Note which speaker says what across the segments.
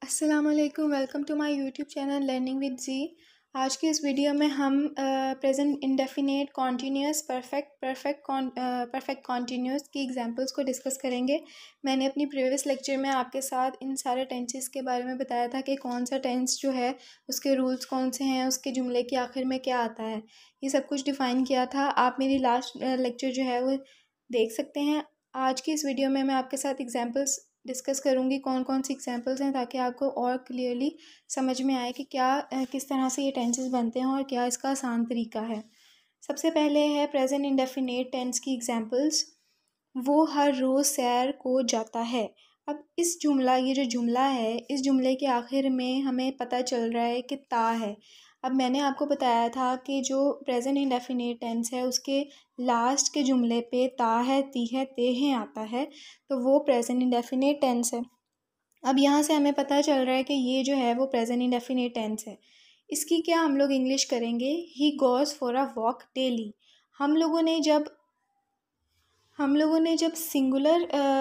Speaker 1: अस्सलामुअलैकुम, welcome to my YouTube channel learning with G. आज की इस वीडियो में हम present indefinite continuous perfect continuous की एग्जांपल्स को डिस्कस करेंगे। मैंने अपनी प्रीवियस लेक्चर में आपके साथ इन सारे टेंसेस के बारे में बताया था कि कौन सा टेंस जो है उसके रूल्स कौन से हैं, उसके जुमले के आखिर में क्या आता है, ये सब कुछ डिफ़ाइन किया था। आप मेरी लास्ट लेक्चर जो है वो देख सकते हैं। आज की इस वीडियो में मैं आपके साथ एग्जांपल्स डिस्कस करूँगी, कौन कौन सी एग्जांपल्स हैं, ताकि आपको और क्लियरली समझ में आए कि क्या किस तरह से ये टेंसेस बनते हैं और क्या इसका आसान तरीका है। सबसे पहले है प्रेजेंट इंडेफिनेट टेंस की एग्जांपल्स। वो हर रोज़ सैर को जाता है। अब ये जो जुमला है, इस जुमले के आखिर में हमें पता चल रहा है कि ता है। अब मैंने आपको बताया था कि जो प्रेजेंट इंडेफिनेट टेंस है उसके लास्ट के जुमले पे ता है, ती है, ते हैं आता है, तो वो प्रेजेंट इंडेफिनेट टेंस है। अब यहाँ से हमें पता चल रहा है कि ये जो है वो प्रेजेंट इंडेफिनेट टेंस है। इसकी क्या हम लोग इंग्लिश करेंगे, he goes for a walk daily. हम लोगों ने जब सिंगुलर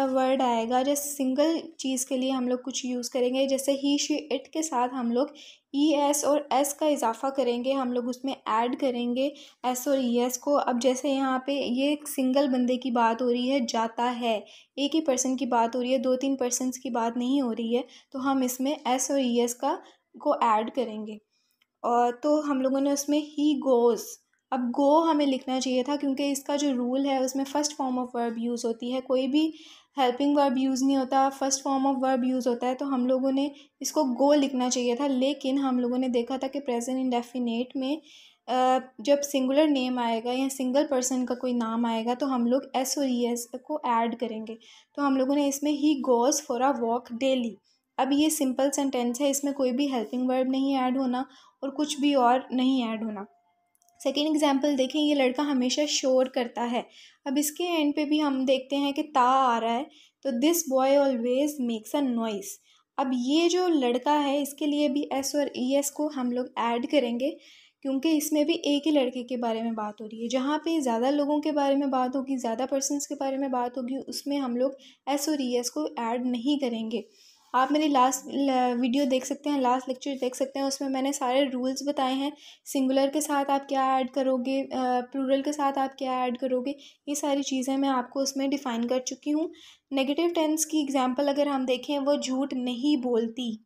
Speaker 1: वर्ड आएगा, जैसे सिंगल चीज़ के लिए हम लोग कुछ यूज़ करेंगे, जैसे ही, शी, इट के साथ हम लोग ई एस और एस का इजाफा करेंगे, हम लोग उसमें ऐड करेंगे एस और ई एस को। अब जैसे यहाँ पे ये एक सिंगल बंदे की बात हो रही है, जाता है, एक ही पर्सन की बात हो रही है, 2-3 पर्सन्स की बात नहीं हो रही है, तो हम इसमें एस और ई एस को ऐड करेंगे। और तो हम लोगों ने उसमें ही गोज़, अब गो हमें लिखना चाहिए था क्योंकि इसका जो रूल है उसमें first form of verb use होती है, कोई भी हेल्पिंग वर्ब यूज़ नहीं होता, first form of verb use होता है। तो हम लोगों ने इसको गो लिखना चाहिए था, लेकिन हम लोगों ने देखा था कि प्रेजेंट इंडेफिनेट में जब सिंगुलर नेम आएगा या सिंगल पर्सन का कोई नाम आएगा तो हम लोग एस और ई एस को ऐड करेंगे। तो हम लोगों ने इसमें he goes for a walk daily. अब ये सिंपल सेंटेंस है, इसमें कोई भी हेल्पिंग वर्ब नहीं ऐड होना और कुछ भी और नहीं ऐड होना। सेकेंड एग्जाम्पल देखें, ये लड़का हमेशा शोर करता है। अब इसके एंड पे भी हम देखते हैं कि ता आ रहा है, तो this boy always makes a noise. अब ये जो लड़का है इसके लिए भी एस और ई एस को हम लोग ऐड करेंगे, क्योंकि इसमें भी एक ही लड़के के बारे में बात हो रही है। जहाँ पे ज़्यादा लोगों के बारे में बात होगी, ज़्यादा पर्सनस के बारे में बात होगी, उसमें हम लोग एस और ई एस को ऐड नहीं करेंगे। आप मेरी लास्ट वीडियो देख सकते हैं, लास्ट लेक्चर देख सकते हैं, उसमें मैंने सारे रूल्स बताए हैं। सिंगुलर के साथ आप क्या ऐड करोगे, प्लूरल के साथ आप क्या ऐड करोगे, ये सारी चीज़ें मैं आपको उसमें डिफ़ाइन कर चुकी हूँ। नेगेटिव टेंस की एग्जांपल अगर हम देखें, वो झूठ नहीं बोलती,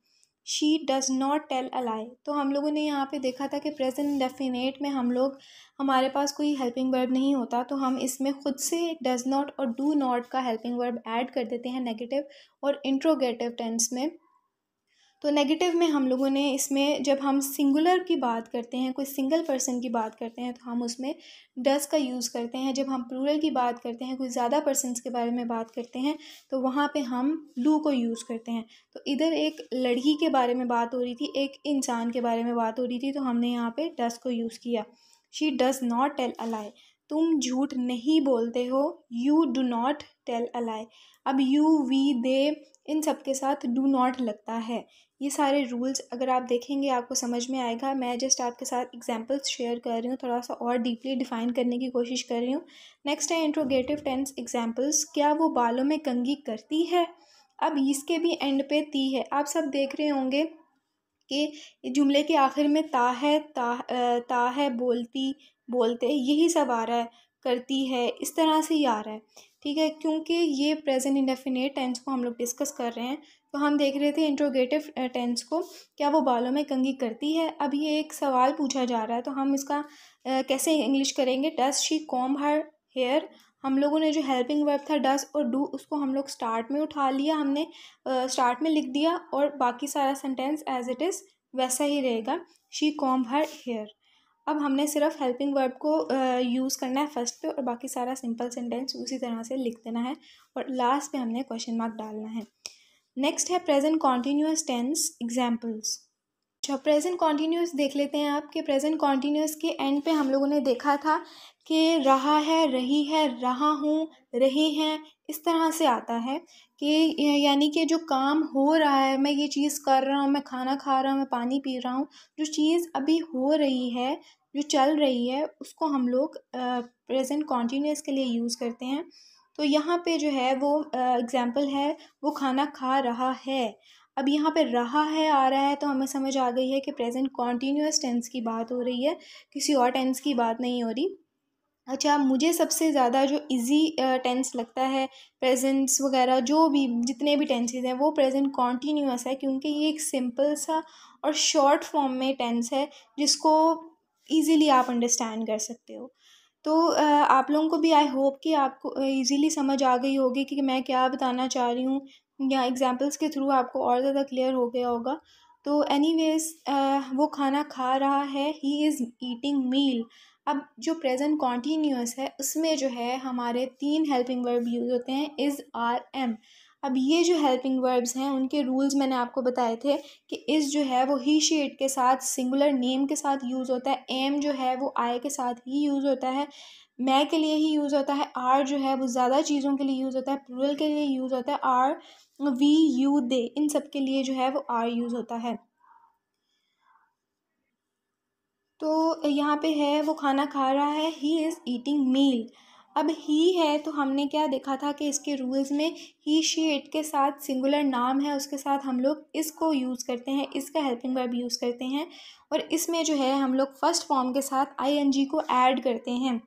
Speaker 1: she does not tell a lie. तो हम लोगों ने यहाँ पे देखा था कि प्रेजेंट इंडेफिनेट में हमारे पास कोई हेल्पिंग वर्ब नहीं होता, तो हम इसमें खुद से डज़ नॉट और डू नॉट का हेल्पिंग वर्ब ऐड कर देते हैं नेगेटिव और इंट्रोगेटिव टेंस में। तो नेगेटिव में हम लोगों ने इसमें जब हम सिंगुलर की बात करते हैं, कोई सिंगल पर्सन की बात करते हैं, तो हम उसमें डस का यूज़ करते हैं। जब हम प्लूरल की बात करते हैं, कोई ज़्यादा पर्सन्स के बारे में बात करते हैं, तो वहाँ पे हम डू को यूज़ करते हैं। तो इधर एक लड़की के बारे में बात हो रही थी, एक इंसान के बारे में बात हो रही थी, तो हमने यहाँ पे डस को यूज़ किया। She does not tell a lie, तुम झूठ नहीं बोलते हो, you do not tell a lie. अब यू, वी, दे, इन सब के साथ डू नॉट लगता है। ये सारे रूल्स अगर आप देखेंगे आपको समझ में आएगा। मैं जस्ट आपके साथ एग्जांपल्स शेयर कर रही हूँ, थोड़ा सा और डीपली डिफ़ाइन करने की कोशिश कर रही हूँ। नेक्स्ट है इंट्रोगेटिव टेंस एग्जांपल्स। क्या वो बालों में कंघी करती है। अब इसके भी एंड पे ती है। आप सब देख रहे होंगे कि जुमले के आखिर में ता है, बोलती, बोलते, यही सब आ रहा है, करती है, इस तरह से ही आ रहा है। ठीक है, क्योंकि ये प्रेजेंट इंडेफिनेट टेंस को हम लोग डिस्कस कर रहे हैं, तो हम देख रहे थे इंट्रोगेटिव टेंस को, क्या वो बालों में कंघी करती है। अब ये एक सवाल पूछा जा रहा है, तो हम इसका कैसे इंग्लिश करेंगे। Does she comb her hair. हम लोगों ने जो हेल्पिंग वर्ब था डस और डू, उसको हम लोग स्टार्ट में उठा लिया, हमने स्टार्ट में लिख दिया, और बाकी सारा सेंटेंस एज इट इज़ वैसा ही रहेगा, शी कॉम्ब हर हेयर। अब हमने सिर्फ हेल्पिंग वर्ब को यूज़ करना है फर्स्ट पे, और बाकी सारा सिंपल सेंटेंस उसी तरह से लिख देना है, और लास्ट पे हमने क्वेश्चन मार्क डालना है। नेक्स्ट है प्रेजेंट कॉन्टीन्यूअस टेंस एग्जाम्पल्स। अच्छा, प्रेजेंट कॉन्टीन्यूअस देख लेते हैं आप, कि प्रेजेंट कॉन्टीन्यूअस के एंड पे हम लोगों ने देखा था कि रहा है, रही है, रहा हूँ, रहे हैं, इस तरह से आता है कि यानी कि जो काम हो रहा है, मैं ये चीज़ कर रहा हूँ, मैं खाना खा रहा हूँ, मैं पानी पी रहा हूँ, जो चीज़ अभी हो रही है, जो चल रही है, उसको हम लोग प्रेजेंट कॉन्टीन्यूअस के लिए यूज़ करते हैं। तो यहाँ पे जो है वो एग्ज़ाम्पल है, वो खाना खा रहा है। अब यहाँ पे रहा है आ रहा है तो हमें समझ आ गई है कि प्रेजेंट कॉन्टीन्यूअस टेंस की बात हो रही है, किसी और टेंस की बात नहीं हो रही। अच्छा, मुझे सबसे ज़्यादा जो इजी टेंस लगता है, प्रेजेंट्स वगैरह जो भी जितने भी टेंसेज हैं, वो प्रेजेंट कॉन्टीन्यूअस है, क्योंकि ये एक सिंपल सा और शॉर्ट फॉर्म में टेंस है जिसको इजीली आप अंडरस्टैंड कर सकते हो। तो आप लोगों को भी आई होप कि आपको इजीली समझ आ गई होगी कि मैं क्या बताना चाह रही हूँ, या एग्जांपल्स के थ्रू आपको और ज़्यादा क्लियर हो गया होगा। तो एनीवेज, वो खाना खा रहा है, ही इज़ ईटिंग मील। अब जो प्रेजेंट कॉन्टीन्यूअस है उसमें जो है हमारे 3 हेल्पिंग वर्ब यूज़ होते हैं, इज़, आर, एम। अब ये जो हेल्पिंग वर्ब्स हैं उनके रूल्स मैंने आपको बताए थे कि इज़ जो है वो ही शी इट के साथ सिंगुलर नेम के साथ यूज़ होता है, एम जो है वो आई के साथ ही यूज़ होता है, मैं के लिए ही यूज़ होता है, आर जो है वो ज़्यादा चीज़ों के लिए यूज़ होता है, प्लूरल के लिए यूज़ होता है, आर, वी, यू, दे, इन सब के लिए जो है वो आर यूज़ होता है। तो यहाँ पे है वो खाना खा रहा है, ही इज़ ईटिंग मील। अब ही है तो हमने क्या देखा था कि इसके रूल्स में ही शी इट के साथ सिंगुलर नाम है उसके साथ हम लोग इसको यूज़ करते हैं, इसका हेल्पिंग वर्ब यूज़ करते हैं, और इसमें जो है हम लोग फर्स्ट फॉर्म के साथ आईएनजी को ऐड करते हैं।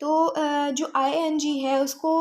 Speaker 1: तो जो आईएनजी है उसको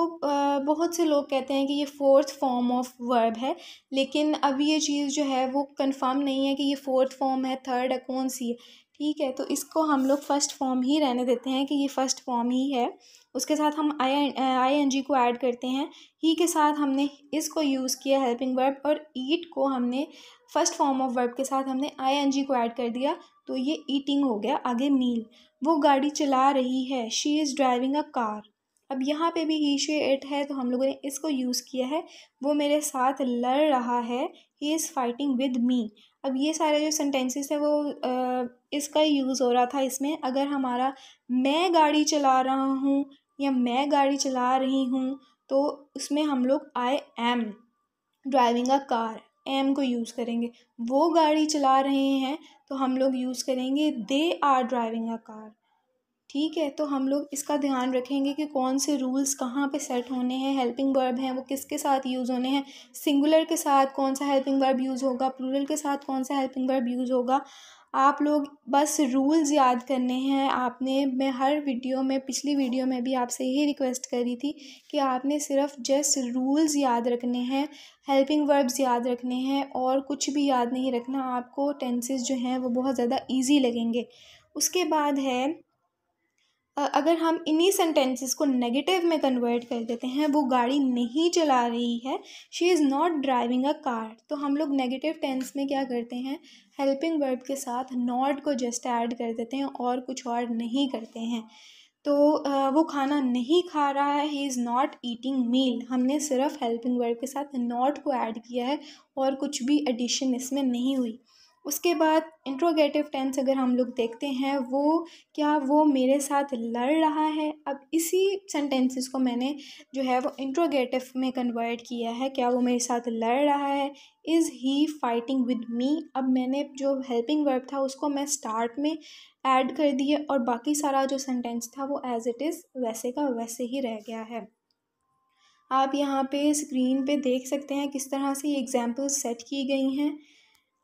Speaker 1: बहुत से लोग कहते हैं कि ये फोर्थ फॉर्म ऑफ वर्ब है, लेकिन अब ये चीज़ जो है वो कंफर्म नहीं है कि ये फोर्थ फॉर्म है, थर्ड है, कौन सी है। ठीक है, तो इसको हम लोग फर्स्ट फॉर्म ही रहने देते हैं कि ये फर्स्ट फॉर्म ही है। उसके साथ हम आईएनजी को ऐड करते हैं, ही के साथ हमने इसको यूज़ किया हेल्पिंग वर्ब, और ईट को हमने फर्स्ट फॉर्म ऑफ वर्ब के साथ हमने आईएनजी को ऐड कर दिया, तो ये ईटिंग हो गया। आगे मील, वो गाड़ी चला रही है, she is driving a car. अब यहाँ पे भी ही शी इट है तो हम लोगों ने इसको यूज़ किया है, वो मेरे साथ लड़ रहा है, he is fighting with me. अब ये सारे जो सेंटेंसेस है वो इसका यूज़ हो रहा था इसमें। अगर हमारा मैं गाड़ी चला रहा हूँ या मैं गाड़ी चला रही हूँ, तो उसमें हम लोग I am driving a car, am को यूज़ करेंगे। वो गाड़ी चला रहे हैं तो हम लोग यूज़ करेंगे they are driving a car. ठीक है, तो हम लोग इसका ध्यान रखेंगे कि कौन से रूल्स कहाँ पे सेट होने हैं, हेल्पिंग वर्ब हैं वो किसके साथ यूज़ होने हैं, सिंगुलर के साथ कौन सा हेल्पिंग वर्ब यूज़ होगा, प्लूरल के साथ कौन सा हेल्पिंग वर्ब यूज़ होगा। आप लोग बस रूल्स याद करने हैं आपने। मैं हर वीडियो में, पिछली वीडियो में भी आपसे यही रिक्वेस्ट करी थी कि आपने सिर्फ जस्ट रूल्स याद रखने हैं, हेल्पिंग वर्ब्स याद रखने हैं, और कुछ भी याद नहीं रखना। आपको टेंसेस जो हैं वो बहुत ज़्यादा ईजी लगेंगे। उसके बाद है अगर हम इन्हीं सेंटेंसेस को नेगेटिव में कन्वर्ट कर देते हैं, वो गाड़ी नहीं चला रही है, she is not driving a car, तो हम लोग नेगेटिव टेंस में क्या करते हैं, हेल्पिंग वर्ब के साथ नॉट को जस्ट ऐड कर देते हैं और कुछ और नहीं करते हैं। तो वो खाना नहीं खा रहा है, ही इज़ नॉट ईटिंग मील, हमने सिर्फ हेल्पिंग वर्ब के साथ नॉट को ऐड किया है और कुछ भी एडिशन इसमें नहीं हुई। उसके बाद इंट्रोगेटिव टेंस अगर हम लोग देखते हैं, वो क्या वो मेरे साथ लड़ रहा है। अब इसी सेंटेंसेस को मैंने जो है वो इंट्रोगेटिव में कन्वर्ट किया है, क्या वो मेरे साथ लड़ रहा है, is he fighting with me. अब मैंने जो हेल्पिंग वर्ब था उसको मैं स्टार्ट में ऐड कर दिया और बाकी सारा जो सेंटेंस था वो एज इट इज़ वैसे का वैसे ही रह गया है। आप यहाँ पे स्क्रीन पे देख सकते हैं किस तरह से ये एग्जाम्पल्स सेट की गई हैं।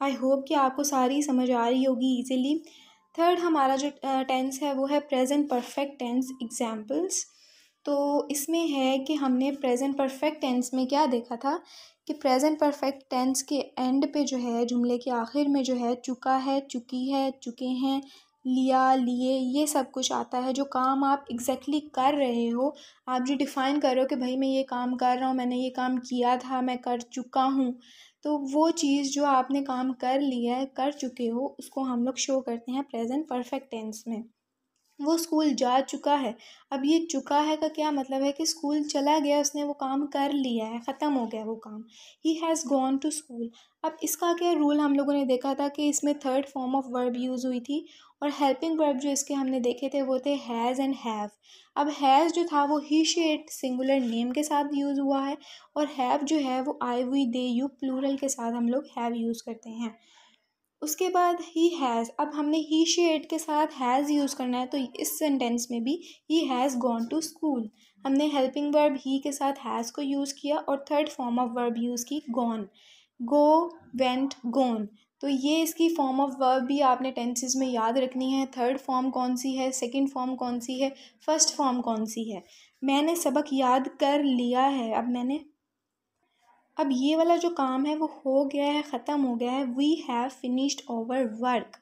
Speaker 1: आई होप कि आपको सारी समझ आ रही होगी ईजिली। थर्ड हमारा जो टेंस है वो है प्रेजेंट परफेक्ट टेंस एग्जाम्पल्स। तो इसमें है कि हमने प्रेजेंट परफेक्ट टेंस में क्या देखा था कि प्रेजेंट परफेक्ट टेंस के एंड पे जो है, जुमले के आखिर में जो है, चुका है, चुकी है, चुके हैं, लिया, लिए, ये सब कुछ आता है। जो काम आप एग्जैक्टली कर रहे हो, आप जो डिफ़ाइन कर रहे हो कि भाई मैं ये काम कर रहा हूँ, मैंने ये काम किया था, मैं कर चुका हूँ, तो वो चीज़ जो आपने काम कर लिया है, कर चुके हो, उसको हम लोग शो करते हैं प्रेजेंट परफेक्ट टेंस में। वो स्कूल जा चुका है। अब ये चुका है का क्या मतलब है कि स्कूल चला गया, उसने वो काम कर लिया है, ख़त्म हो गया वो काम। He has gone to school. अब इसका क्या रूल हम लोगों ने देखा था कि इसमें third form of verb use हुई थी, और हेल्पिंग वर्ब जो इसके हमने देखे थे वो थे हैज़ एंड हैव। अब हैज़ जो था वो ही शी इट सिंगुलर नेम के साथ यूज़ हुआ है, और हैव जो है वो आई वी दे यू प्लूरल के साथ हम लोग हैव यूज़ करते हैं। उसके बाद ही हैज़, अब हमने ही शी इट के साथ हैज़ यूज़ करना है, तो इस सेंटेंस में भी he has gone to school, हमने हेल्पिंग वर्ब ही के साथ हैज़ को यूज़ किया और third form of verb use की गॉन। Go, went, gone. तो ये इसकी फॉर्म ऑफ वर्ब भी आपने टेंसेस में याद रखनी है। थर्ड फॉर्म कौन सी है, सेकंड फॉर्म कौन सी है, फर्स्ट फॉर्म कौन सी है। मैंने सबक याद कर लिया है। अब ये वाला जो काम है वो हो गया है, ख़त्म हो गया है। We have finished our work.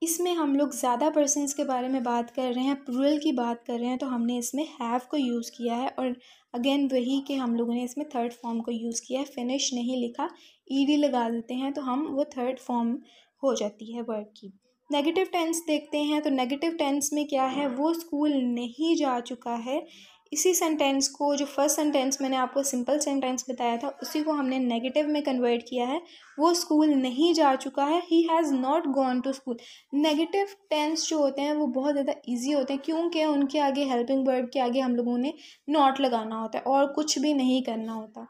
Speaker 1: इसमें हम लोग ज़्यादा पर्सन्स के बारे में बात कर रहे हैं, प्लूरल की बात कर रहे हैं, तो हमने इसमें हैव को यूज़ किया है। और अगेन वही कि हम लोगों ने इसमें थर्ड फॉर्म को यूज़ किया है। फिनिश नहीं लिखा, ईडी लगा देते हैं तो हम वो थर्ड फॉर्म हो जाती है वर्ब की। नेगेटिव टेंस देखते हैं, तो नेगेटिव टेंस में क्या है, वो स्कूल नहीं जा चुका है। इसी सेंटेंस को, जो फर्स्ट सेंटेंस मैंने आपको सिंपल सेंटेंस बताया था, उसी को हमने नेगेटिव में कन्वर्ट किया है। वो स्कूल नहीं जा चुका है, he has not gone to school. Negative tense जो होते हैं वो बहुत ज़्यादा इजी होते हैं, क्योंकि उनके आगे, हेल्पिंग वर्ब के आगे हम लोगों ने नॉट लगाना होता है और कुछ भी नहीं करना होता।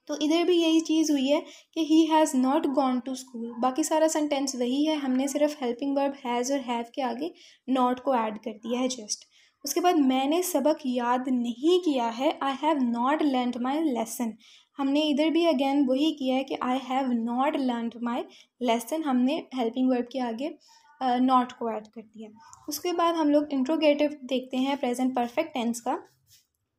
Speaker 1: तो इधर भी यही चीज़ हुई है कि he has not gone to school. बाकी सारा सेंटेंस वही है, हमने सिर्फ हेल्पिंग वर्ब हैज़ और हैव के आगे नॉट को ऐड कर दिया है जस्ट। उसके बाद मैंने सबक याद नहीं किया है, आई have not learned my lesson. हमने इधर भी अगेन वही किया है कि आई have not learned my lesson, हमने हेल्पिंग वर्ब के आगे नॉट को ऐड कर दिया। उसके बाद हम लोग इंट्रोगेटिव देखते हैं प्रेजेंट परफेक्ट टेंस का।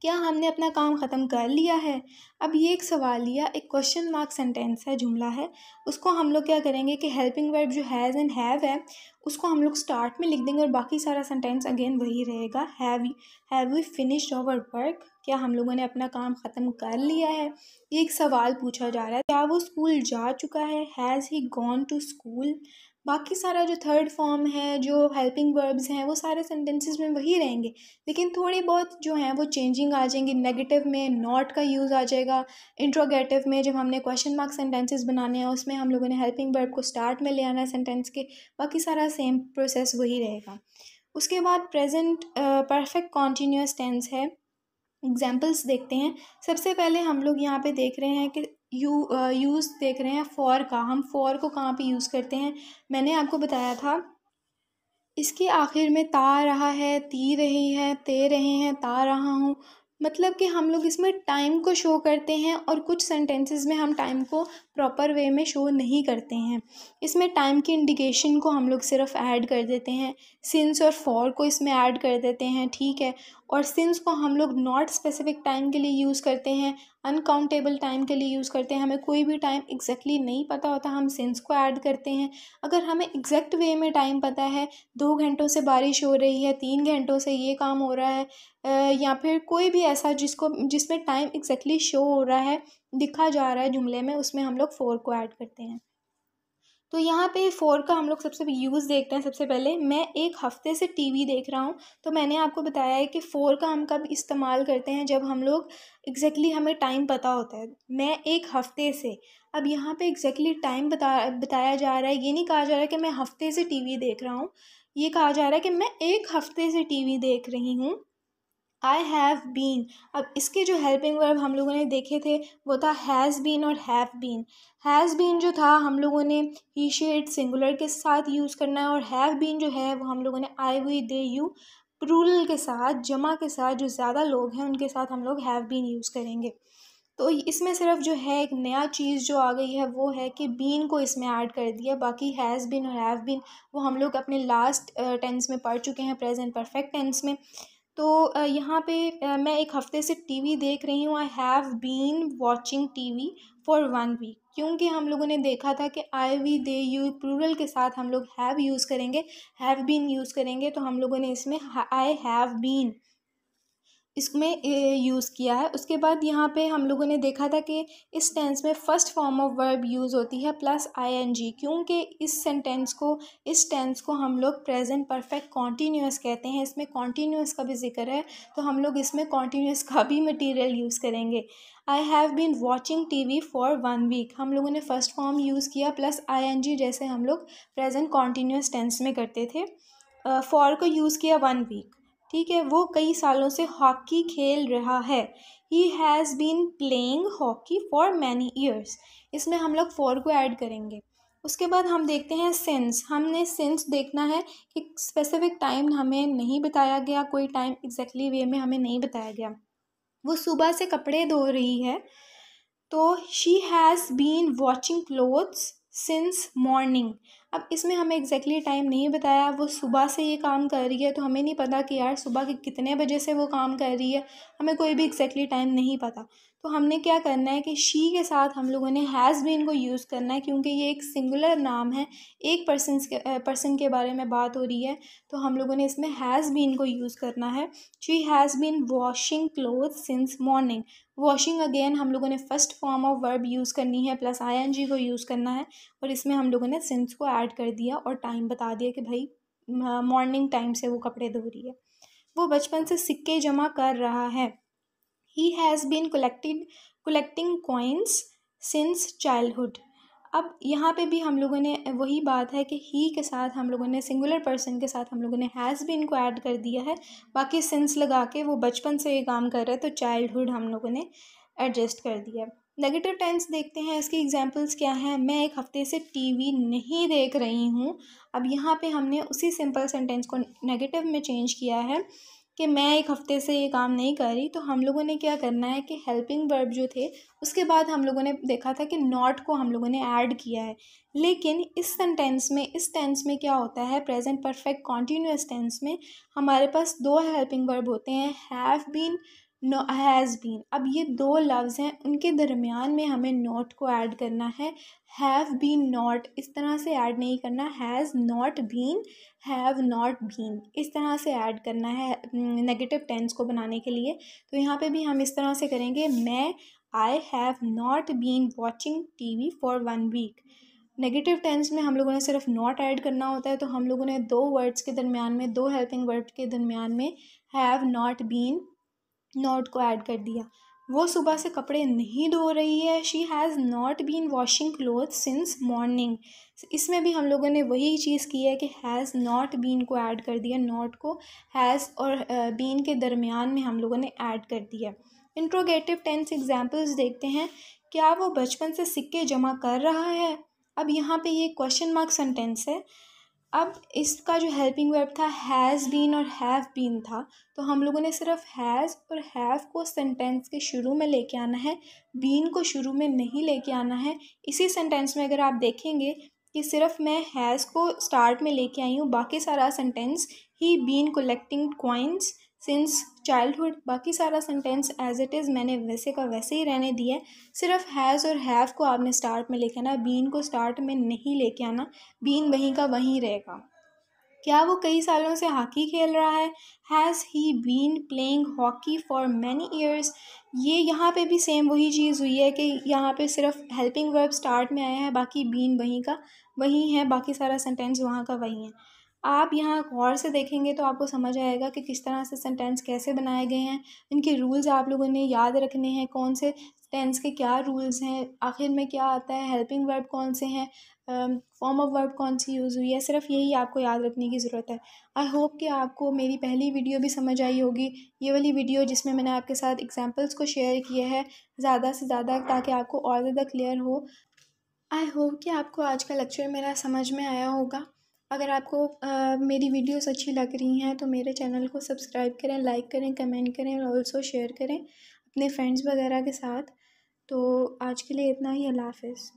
Speaker 1: क्या हमने अपना काम ख़त्म कर लिया है। अब ये एक सवालिया, एक क्वेश्चन मार्क सेंटेंस है, जुमला है। उसको हम लोग क्या करेंगे कि हेल्पिंग वर्ब जो हैज़ एंड हैव है उसको हम लोग स्टार्ट में लिख देंगे और बाकी सारा सेंटेंस अगेन वही रहेगा। Have we finished our work. क्या हम लोगों ने अपना काम ख़त्म कर लिया है। ये एक सवाल पूछा जा रहा है, क्या वो स्कूल जा चुका है, has he gone to school. बाकी सारा जो थर्ड फॉर्म है, जो हेल्पिंग वर्ब्स हैं, वो सारे सेंटेंसेस में वही रहेंगे, लेकिन थोड़ी बहुत जो हैं वो चेंजिंग आ जाएंगी। नेगेटिव में नॉट का यूज़ आ जाएगा। इंट्रोगेटिव में जब हमने क्वेश्चन मार्क सेंटेंसेस बनाने हैं उसमें हम लोगों ने हेल्पिंग वर्ब को स्टार्ट में ले आना है सेंटेंस के। बाकी सारा सेम प्रोसेस वही रहेगा। उसके बाद प्रेजेंट परफेक्ट कॉन्टीन्यूअस टेंस है। एग्जाम्पल्स देखते हैं। सबसे पहले हम लोग यहाँ पे देख रहे हैं कि यूज़ देख रहे हैं फॉर का। हम फॉर को कहाँ पे यूज़ करते हैं, मैंने आपको बताया था इसके आखिर में ता रहा है, ती रही है, ते रहे हैं, ता रहा हूँ। मतलब कि हम लोग इसमें टाइम को शो करते हैं और कुछ सेंटेंसेस में हम टाइम को प्रॉपर वे में शो नहीं करते हैं। इसमें टाइम की इंडिकेशन को हम लोग सिर्फ ऐड कर देते हैं। सिंस और फॉर को इसमें ऐड कर देते हैं, ठीक है। और सिंस को हम लोग नॉट स्पेसिफिक टाइम के लिए यूज़ करते हैं, अनकाउंटेबल टाइम के लिए यूज़ करते हैं। हमें कोई भी टाइम एग्जैक्टली नहीं पता होता, हम सिंस को ऐड करते हैं। अगर हमें एग्जैक्ट वे में टाइम पता है, 2 घंटों से बारिश हो रही है, 3 घंटों से ये काम हो रहा है, या फिर कोई भी ऐसा जिसमें टाइम एग्जैक्टली शो हो रहा है, दिखा जा रहा है जुमले में, उसमें हम लोग फॉर को ऐड करते हैं। तो यहाँ पे फॉर का हम लोग सबसे यूज़ देखते हैं। सबसे पहले मैं एक हफ़्ते से टीवी देख रहा हूँ, तो मैंने आपको बताया है कि फ़ॉर का हम कब इस्तेमाल करते हैं, जब हम लोग एग्जैक्टली हमें टाइम पता होता है। मैं एक हफ़्ते से, अब यहाँ पे एग्जैक्टली टाइम बताया जा रहा है, ये नहीं कहा जा रहा है कि मैं हफ़्ते से टीवी देख रहा हूँ, ये कहा जा रहा है कि मैं एक हफ़्ते से टीवी देख रही हूँ। I have been. अब इसके जो हेल्पिंग वर्ब हम लोगों ने देखे थे वो था हैज़ बीन और हैव बीन। हैज़ बीन जो था हम लोगों ने ही शी इट सिंगुलर के साथ यूज़ करना है, और हैव बीन जो है वो हम लोगों ने आई वी दे यू प्लूरल के साथ, जमा के साथ, जो ज़्यादा लोग हैं उनके साथ हम लोग हैव बीन यूज़ करेंगे। तो इसमें सिर्फ जो है एक नया चीज़ जो आ गई है वो है कि बीन को इसमें ऐड कर दिया। बाकी हैज़ बीन और हैव बीन वो हम लोग अपने लास्ट टेंस में पढ़ चुके हैं, प्रेजेंट परफेक्ट टेंस में। तो यहाँ पे मैं एक हफ़्ते से टीवी देख रही हूँ। I have been watching TV for 1 week. क्योंकि हम लोगों ने देखा था कि I we they you plural के साथ हम लोग हैव यूज़ करेंगे, हैव बीन यूज़ करेंगे, तो हम लोगों ने इसमें आई हैव बीन इसमें यूज़ किया है। उसके बाद यहाँ पे हम लोगों ने देखा था कि इस टेंस में first form of verb use होती है प्लस आईएनजी, क्योंकि इस टेंस को हम लोग प्रेजेंट परफेक्ट कॉन्टीन्यूअस कहते हैं। इसमें कॉन्टीन्यूअस का भी जिक्र है, तो हम लोग इसमें कॉन्टीन्यूअस का भी मटीरियल यूज़ करेंगे। I have been watching TV for 1 week, हम लोगों ने फ़र्स्ट फॉर्म यूज़ किया प्लस आईएनजी, जैसे हम लोग प्रेजेंट कॉन्टीन्यूअस टेंस में करते थे। फॉर को यूज़ किया 1 वीक, ठीक है। वो कई सालों से हॉकी खेल रहा है। He has been playing hockey for many years, इसमें हम लोग फॉर को ऐड करेंगे। उसके बाद हम देखते हैं सिंस। हमने सिंस देखना है कि स्पेसिफिक टाइम हमें नहीं बताया गया, कोई टाइम एग्जैक्टली वे में हमें नहीं बताया गया। वो सुबह से कपड़े धो रही है। तो she has been watching clothes since morning. अब इसमें हमें एग्जैक्टली टाइम नहीं बताया, वो सुबह से ये काम कर रही है तो हमें नहीं पता कि यार सुबह के कितने बजे से वो काम कर रही है, हमें कोई भी एग्जैक्टली टाइम नहीं पता। तो हमने क्या करना है कि शी के साथ हम लोगों ने हैज़ बीन को यूज़ करना है, क्योंकि ये एक सिंगुलर नाम है, एक पर्सन के बारे में बात हो रही है, तो हम लोगों ने इसमें हैज़ बीन को यूज़ करना है। She has been washing cloth since morning. Washing again हम लोगों ने first form of verb use करनी है, प्लस आईएनजी को यूज़ करना है, और इसमें हम लोगों ने सिंस को ऐड कर दिया और टाइम बता दिया कि भाई मॉर्निंग टाइम से वो कपड़े धो रही है। वो बचपन से सिक्के जमा कर रहा है। He has been collecting coins since childhood. अब यहाँ पे भी हम लोगों ने वही बात है कि ही के साथ हम लोगों ने सिंगुलर पर्सन के साथ हम लोगों ने हैज़ बीन को ऐड कर दिया है, बाकी सिंस लगा के वो बचपन से ये काम कर रहा है तो चाइल्डहुड हम लोगों ने एडजस्ट कर दिया है। नेगेटिव टेंस देखते हैं, इसकी एग्जांपल्स क्या हैं। मैं एक हफ़्ते से टीवी नहीं देख रही हूँ। अब यहाँ पे हमने उसी सिंपल सेंटेंस को नेगेटिव में चेंज किया है कि मैं एक हफ़्ते से ये काम नहीं कर रही, तो हम लोगों ने क्या करना है कि हेल्पिंग वर्ब जो थे उसके बाद हम लोगों ने देखा था कि नॉट को हम लोगों ने ऐड किया है। लेकिन इस टेंस में क्या होता है, प्रेजेंट परफेक्ट कॉन्टीन्यूअस टेंस में हमारे पास दो हेल्पिंग वर्ब होते हैं, have been, no has been. अब ये दो लफ्ज़ हैं, उनके दरमियान में हमें नॉट को ऐड करना है। हैव बीन नॉट इस तरह से ऐड नहीं करना, has not been, have not been इस तरह से ऐड करना है नेगेटिव टेंस को बनाने के लिए। तो यहाँ पे भी हम इस तरह से करेंगे, मैं I have not been watching TV for 1 week. Negative tense में हम लोगों ने सिर्फ नॉट ऐड करना होता है, तो हम लोगों ने दो वर्ड्स के दरमियान में, दो हेल्पिंग वर्ड के दरमियान में हैव नॉट बीन नॉट को ऐड कर दिया। वो सुबह से कपड़े नहीं धो रही है, she has not been washing cloth since morning. इसमें भी हम लोगों ने वही चीज़ की है कि हैज़ नॉट बीन को ऐड कर दिया, नॉट को हैज़ और बीन के दरमियान में हम लोगों ने ऐड कर दिया। इंट्रोगेटिव टेंस एग्जाम्पल्स देखते हैं। क्या वो बचपन से सिक्के जमा कर रहा है। अब यहाँ पे ये क्वेश्चन मार्क सेंटेंस है। अब इसका जो हेल्पिंग वर्ब था हैज़ बीन और हैव बीन था, तो हम लोगों ने सिर्फ हैज़ और हैव को सेंटेंस के शुरू में लेके आना है, बीन को शुरू में नहीं लेके आना है। इसी सेंटेंस में अगर आप देखेंगे कि सिर्फ मैं हैज़ को स्टार्ट में लेके आई हूँ, बाकी सारा sentence he been collecting coins since childhood, बाकी सारा सेंटेंस एज इट इज़ मैंने वैसे का वैसे ही रहने दिया है। सिर्फ हैज़ और हैव को आपने स्टार्ट में लेके आना, बीन को स्टार्ट में नहीं लेके आना, बीन वहीं का वहीं रहेगा। क्या वो कई सालों से हॉकी खेल रहा है। Has he been playing hockey for many years. ये यहाँ पे भी सेम वही चीज़ हुई है कि यहाँ पे सिर्फ हेल्पिंग वर्ब स्टार्ट में आया है, बाकी बीन वहीं का वहीं है, बाकी सारा सेंटेंस वहाँ का वहीं है। आप यहाँ गौर से देखेंगे तो आपको समझ आएगा कि किस तरह से सेंटेंस कैसे बनाए गए हैं, इनके रूल्स आप लोगों ने याद रखने हैं, कौन से टेंस के क्या रूल्स हैं, आखिर में क्या आता है, हेल्पिंग वर्ब कौन से हैं, फॉर्म ऑफ वर्ब कौन सी यूज़ हुई है, सिर्फ यही आपको याद रखने की ज़रूरत है। आई होप कि आपको मेरी पहली वीडियो भी समझ आई होगी, ये वाली वीडियो जिसमें मैंने आपके साथ एग्जांपल्स को शेयर किया है ज़्यादा से ज़्यादा, ताकि आपको और ज़्यादा क्लियर हो। आई होप कि आपको आज का लेक्चर मेरा समझ में आया होगा। अगर आपको मेरी वीडियोस अच्छी लग रही हैं तो मेरे चैनल को सब्सक्राइब करें, लाइक करें, कमेंट करें और ऑल्सो शेयर करें अपने फ्रेंड्स वगैरह के साथ। तो आज के लिए इतना ही। अल्लाह हाफ़िज़।